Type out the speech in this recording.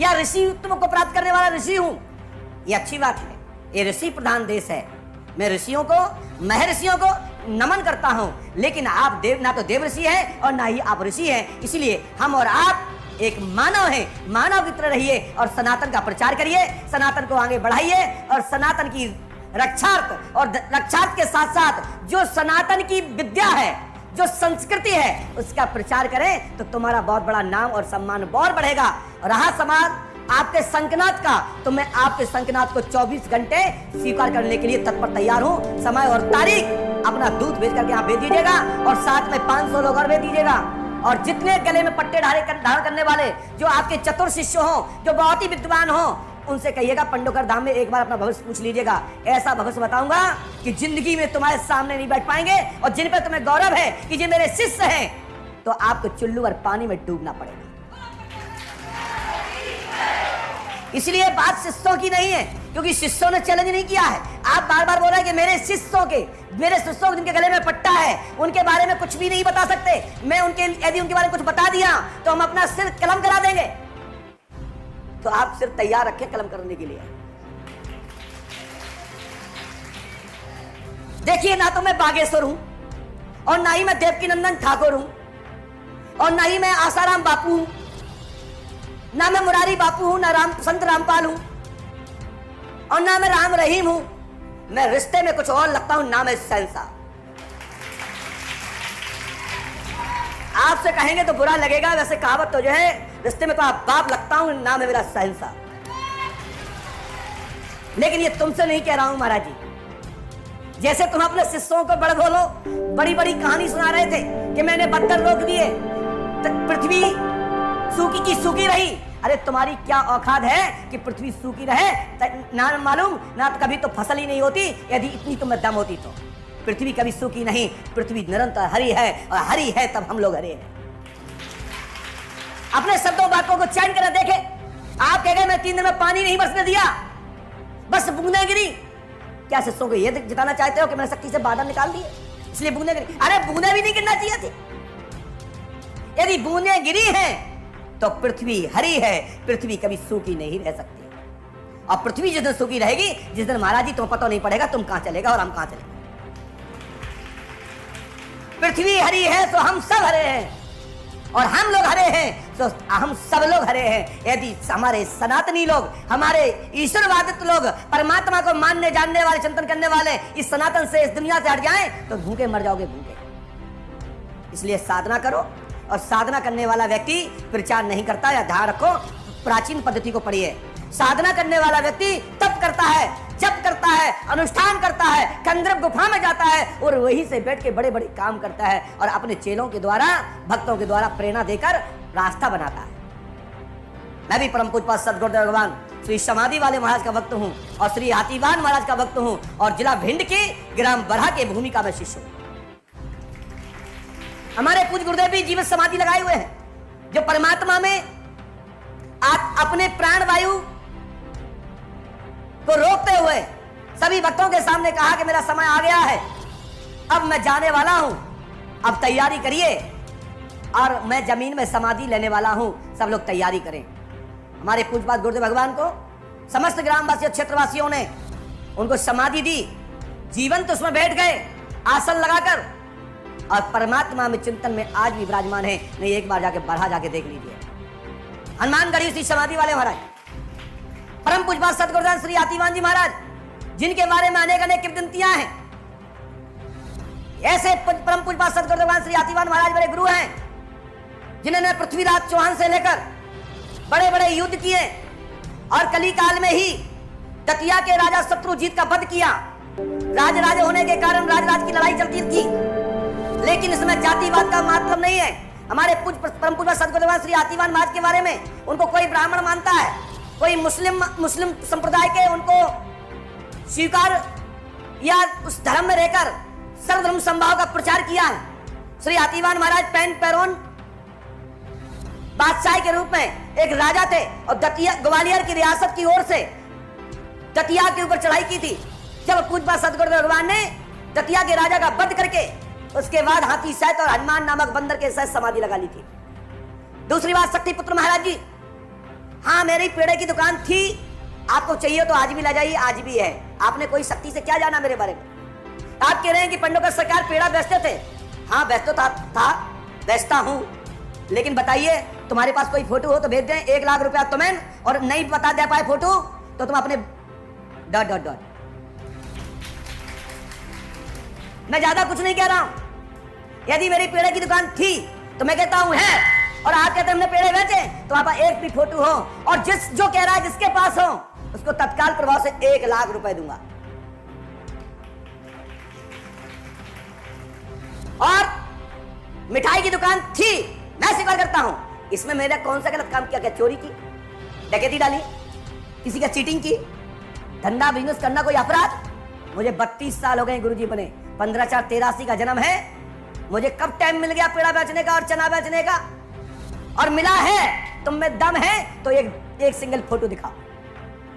या ऋषि उत्तम को प्राप्त करने वाला ऋषि हूं, ये अच्छी बात है। ये ऋषि प्रधान देश है, मैं ऋषियों को, महर्षियों को नमन करता हूं। लेकिन आप देव, ना तो देव ऋषि हैं और ना ही आप ऋषि हैं। इसलिए हम और आप एक मानव हैं, मानव की तरह रहिए और सनातन का प्रचार करिए, सनातन को आगे बढ़ाइए और सनातन की रक्षार्थ, और रक्षार्थ के साथ साथ जो सनातन की विद्या है, जो संस्कृति है, उसका प्रचार करें तो तुम्हारा बहुत बड़ा नाम और सम्मान बहुत बढ़ेगा। रहा समाज आपके शंखनाद का, तो मैं आपके शंखनाद को 24 घंटे स्वीकार करने के लिए तत्पर तैयार हूं। समय और तारीख अपना दूध भेज करके आप भेज दीजिएगा और साथ में 500 लोग और भेज दीजिएगा। और जितने गले में पट्टे धारण करने वाले जो आपके चतुर शिष्य हो, जो बहुत ही विद्वान हो, उनसे कहिएगा पंडोकर धाम में एक बार अपना भविष्य पूछ लीजिएगा। ऐसा भविष्य बताऊंगा कि जिंदगी में तुम्हारे सामने नहीं बैठ पाएंगे, और जिन पर तुम्हें गौरव है कि ये मेरे शिष्य हैं, तो आपको चुल्लू और पानी में डूबना पड़ेगा। इसलिए बात शिष्यों की नहीं है, क्योंकि शिष्यों ने चैलेंज नहीं किया है। आप बार बार बोल रहे हैं कि मेरे शिष्यों जिनके गले में पट्टा है, उनके बारे में कुछ भी नहीं बता सकते। मैं यदि उनके बारे में कुछ बता दिया तो हम अपना सिर कलम करा देंगे। तो आप सिर तैयार रखें कलम करने के लिए। देखिए, ना तो मैं बागेश्वर हूं, और ना ही मैं देवकीनंदन ठाकुर हूं, और ना ही मैं आसाराम बापू हूं, ना मैं मुरारी बापू हूं, ना संत रामपाल हूं, और ना मैं राम रहीम हूं। मैं रिश्ते में कुछ और लगता हूं, ना मैं शहंशाह। आपसे कहेंगे तो बुरा लगेगा, वैसे कहावत तो जो है, रिश्ते में तो आप बाप लगता हूं, ना मैं मेरा शहंशाह। लेकिन ये तुमसे नहीं कह रहा हूं महाराज जी। जैसे तुम अपने शिष्यों को बड़ बोलो, बड़ी बड़ी कहानी सुना रहे थे कि मैंने बदतर रोक दिए, पृथ्वी सूखी की सूखी रही। अरे तुम्हारी क्या औकात है कि पृथ्वी सूखी रहे? ना मालूम, ना तो कभी तो फसल ही नहीं होती। यदि इतनी तुम्हें दम होती तो पृथ्वी कभी सूखी नहीं, पृथ्वी निरंतर हरी है, और हरी है तब हम लोग हरे हैं। अपने शब्दों बातों को चैन कर देखे। आप कह गए मैं 3 दिन में पानी नहीं बरसने दिया, बस बूंदें गिरी। क्या शिष्यों को यह जिताना चाहते हो कि मैंने शक्ति से बादल निकाल दिए इसलिए बूंदें गिरी? अरे बूंदें भी नहीं गिरना चाहिए थी। यदि बूंदें गिरी हैं तो पृथ्वी हरी है, पृथ्वी कभी सूखी नहीं रह सकती। और पृथ्वी जिस दिन सूखी रहेगी, जिस दिन महाराज जी तुम्हें पता नहीं पड़ेगा तुम कहां चलेगा और हम कहां चलेंगे। पृथ्वी हरी है तो हम सब हरे हैं, और हम लोग हरे हैं तो हम सब लोग हरे हैं। यदि हमारे सनातनी लोग, हमारे ईश्वरवादित लोग, परमात्मा को मानने जानने वाले, चिंतन करने वाले इस सनातन से, इस दुनिया से हट जाएं तो भूखे मर जाओगे, भूखे। इसलिए साधना करो, और साधना करने वाला व्यक्ति प्रचार नहीं करता। या ध्यान रखो, प्राचीन पद्धति को पढ़िए। साधना करने वाला व्यक्ति तप करता है, जप करता है, अनुष्ठान करता है, कंदर्प गुफा में जाता है और वहीं से बैठ के बड़े बड़े काम करता है, और अपने चेलों के द्वारा, भक्तों के द्वारा प्रेरणा देकर रास्ता बनाता है। मैं भी परम पूज्य सदगुरुदेव भगवान श्री समाधि वाले महाराज का भक्त हूँ, और श्री हाथीवान महाराज का भक्त हूँ, और जिला भिंड के ग्राम बरहा के भूमि का मैं शिष्य हूँ। हमारे पूज्य गुरुदेव भी जीवित समाधि लगाए हुए हैं, जो परमात्मा में आप अपने प्राण वायु को रोकते हुए सभी भक्तों के सामने कहा कि मेरा समय आ गया है, अब मैं जाने वाला हूं, अब तैयारी करिए, और मैं जमीन में समाधि लेने वाला हूं, सब लोग तैयारी करें। हमारे पूज्यपाद गुरुदेव भगवान को समस्त ग्रामवासियों, क्षेत्रवासियों ने उनको समाधि दी, जीवन तो उसमें बैठ गए आसन लगाकर, और परमात्मा में चिंतन में आज भी विराजमान है। नहीं, एक बार जाके बरहा जाके देख लीजिए। हनुमानगढ़ी श्री समाधि वाले महाराज, परम पूज्यपाद सदगुरुदान श्री हाथीवान जी महाराज, जिनके बारे में अनेक अनेक किंवदंतियां हैं। ऐसे परम पूज्यपाद सदगुरुदान श्री हाथीवान महाराज बड़े गुरु हैं, जिन्होंने पृथ्वीराज चौहान से लेकर बड़े बड़े युद्ध किए, और कली काल में ही दतिया के राजा शत्रुजीत का वध किया। राज होने के कारण राज की लड़ाई चलती थी, लेकिन इसमें जातिवाद का मतलब नहीं है। हमारे परम पूज्य सदगुरुदेव श्री हाथीवान महाराज के बारे में, उनको कोई ब्राह्मण मानता है, कोई मुस्लिम संप्रदाय के उनको स्वीकार या उस धर्म में रहकर सर्वधर्म संभाव का प्रचार किया है। श्री हाथीवान महाराज पैन पैरोन बादशाह के रूप में एक राजा थे, और दतिया ग्वालियर की रियासत की ओर से दतिया के ऊपर चढ़ाई की थी। जब पूज्य सदगुरुदेव भगवान ने दतिया के राजा का वध करके उसके बाद हाथी सहित और हनुमान नामक बंदर के सहित समाधि लगा ली थी। दूसरी बात, शक्ति पुत्र महाराज जी हाँ मेरी पेड़े की दुकान थी, आपको चाहिए तो आज भी ला जाइए, आज भी है। आपने कोई शक्ति से क्या जाना मेरे बारे में? आप कह रहे हैं कि पंडोकर सरकार पेड़ा बेचते थे। हाँ बेचता था, बेचता हूं, लेकिन बताइए तुम्हारे पास कोई फोटो हो तो भेज दें, 1 लाख रुपया तुम्हें, और नहीं बता दे पाए फोटो तो तुम अपने ... मैं ज्यादा कुछ नहीं कह रहा हूं। यदि मेरी पेड़े की दुकान थी तो मैं कहता हूं है, और आप कहते हैं हमने पेड़े बेचे, तो वहां पर एक भी फोटो हो और जो कह रहा है जिसके पास हो उसको तत्काल प्रभाव से 1 लाख रुपए दूंगा। और मिठाई की दुकान थी, मैं स्वीकार करता हूं, इसमें मैंने कौन सा गलत काम किया? क्या चोरी की, डकैती डाली, किसी का चीटिंग की, धंधा बिजनेस करना कोई अपराध? मुझे 32 साल हो गए गुरुजी बने, 15/4/83 का जन्म है। मुझे कब टाइम मिल गया पेड़ा बेचने का और चना बेचने का? और मिला है, तुम में दम है तो एक सिंगल फोटो दिखाओ।